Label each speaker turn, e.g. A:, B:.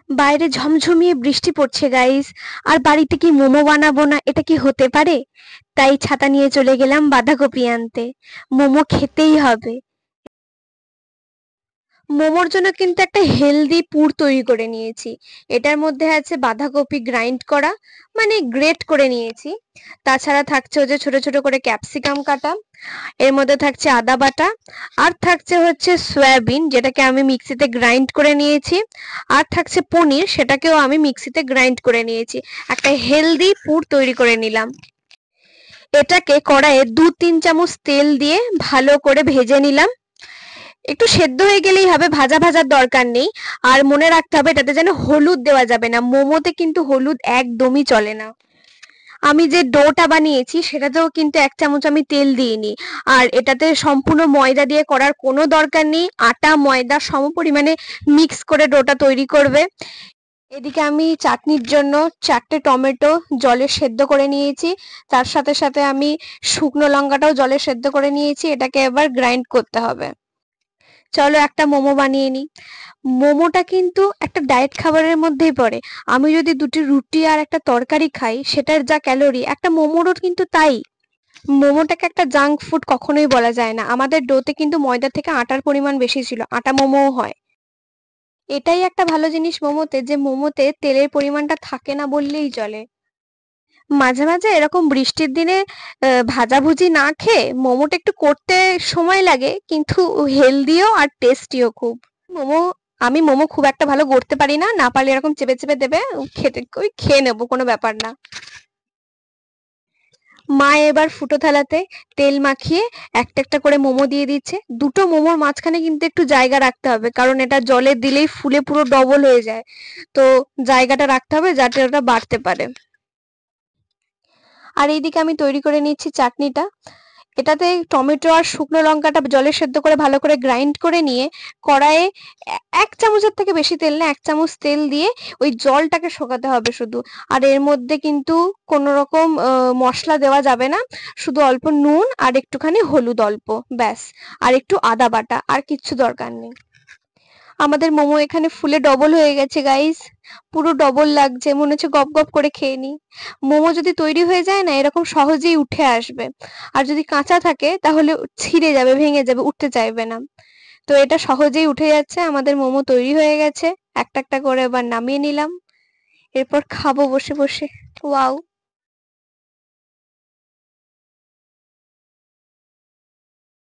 A: বাইরে ঝমঝমিয়ে বৃষ্টি পড়ছে গাইস। আর বাড়িতে কি মোমো বানাবো না, এটা কি হতে পারে? তাই ছাতা নিয়ে চলে গেলাম বাঁধাকপি আনতে। মোমো খেতেই হবে। মোমোর জন্য কিন্তু একটা হেলদি পুর তৈরি করে নিয়েছি। এটার মধ্যে আছে বাঁধাকপি গ্রাইন্ড করা, মানে গ্রেট করে নিয়েছি। তাছাড়া থাকছে ওই যে ছোট ছোট করে ক্যাপসিকাম কাটা, এর মধ্যে থাকছে আদা বাটা, আর থাকছে হচ্ছে সয়াবিন যেটাকে আমি মিক্সিতে গ্রাইন্ড করে নিয়েছি, আর থাকছে পনির, সেটাকেও আমি মিক্সিতে গ্রাইন্ড করে নিয়েছি। একটা হেলদি পুর তৈরি করে নিলাম। এটাকে কড়াইয়ে ২-৩ চামচ তেল দিয়ে ভালো করে ভেজে নিলাম। একটু সেদ্ধ হয়ে গেলেই হবে, ভাজা ভাজার দরকার নেই। আর মনে রাখতে হবে এটাতে যেন হলুদ দেওয়া যাবে না, মোমোতে কিন্তু হলুদ একদমই চলে না। আমি যে ডোটা বানিয়েছি সেটাতেও কিন্তু ১ চামচ আমি তেল দিইনি। আর এটাতে সম্পূর্ণ ময়দা দিয়ে করার কোনো দরকার নেই, আটা ময়দা সমপরিমাণে মিক্স করে ডোটা তৈরি করবে। এদিকে আমি চাটনির জন্য ৪টে টমেটো জলে সেদ্ধ করে নিয়েছি। তার সাথে সাথে আমি শুকনো লঙ্কাটাও জলে সেদ্ধ করে নিয়েছি, এটাকে এবার গ্রাইন্ড করতে হবে। চলো একটা মোমো বানিয়ে নিই। মোমোটা কিন্তু একটা ডায়েট খাবারের মধ্যেই পড়ে। আমি যদি দুটি রুটি আর একটা তরকারি খাই, সেটার যা ক্যালোরি একটা মোমোরও কিন্তু তাই। মোমোটাকে একটা জাঙ্ক ফুড কখনোই বলা যায় না। আমাদের ডোতে কিন্তু ময়দা থেকে আটার পরিমাণ বেশি ছিল, আটা মোমোও হয়। এটাই একটা ভালো জিনিস মোমোতে, যে মোমোতে তেলের পরিমাণটা থাকে না বললেই চলে। মাঝে মাঝে এরকম বৃষ্টির দিনে ভাজাভুজি না খেয়ে মোমোটা একটু করতে সময় লাগে, কিন্তু হেলদিও আর টেস্টিও খুব। মোমো আমি মোমো খুব একটা ভালো করতে পারি না, না পারলে এরকম চেপে চেপে দেবে, খেতে ওই খেয়ে নেবো, কোনো ব্যাপার না। মা এবার ফুটো থালাতে তেল মাখিয়ে একটা একটা করে মোমো দিয়ে দিচ্ছে। দুটো মোমোর মাঝখানে কিন্তু একটু জায়গা রাখতে হবে, কারণ এটা জলে দিলেই ফুলে পুরো ডবল হয়ে যায়। তো জায়গাটা রাখতে হবে যাতে ওটা বাড়তে পারে। আর এইদিকে আমি তৈরি করে নিচ্ছি চাটনিটা। এটাতে টমেটো আর শুকনো লঙ্কাটা জলে সেদ্ধ করে ভালো করে গ্রাইন্ড করে নিয়ে কড়াইয়ে ১ চামচের থেকে বেশি তেল না, ১ চামচ তেল দিয়ে ওই জলটাকে শোকাতে হবে শুধু। আর এর মধ্যে কিন্তু কোনো রকম মশলা দেওয়া যাবে না, শুধু অল্প নুন আর একটুখানি হলুদ অল্প, ব্যাস। আর একটু আদা বাটা, আর কিচ্ছু দরকার নেই। আমাদের মোমো এখানে ফুলে ডবল হয়ে গেছে গাইস। পুরো ডবল লাগছে, মনে হচ্ছে গপ গপ করে খেয়ে নি। মোমো যদি তৈরি হয়ে যায় না, এরকম সহজেই উঠে আসবে। আর যদি কাঁচা থাকে তাহলে ছিঁড়ে যাবে, ভেঙে যাবে, উঠতে চাইবে না। তো এটা সহজেই উঠে যাচ্ছে। আমাদের মোমো তৈরি হয়ে গেছে। একটা একটা করে এবার নামিয়ে নিলাম। এরপর খাবো বসে বসে। ওয়াও!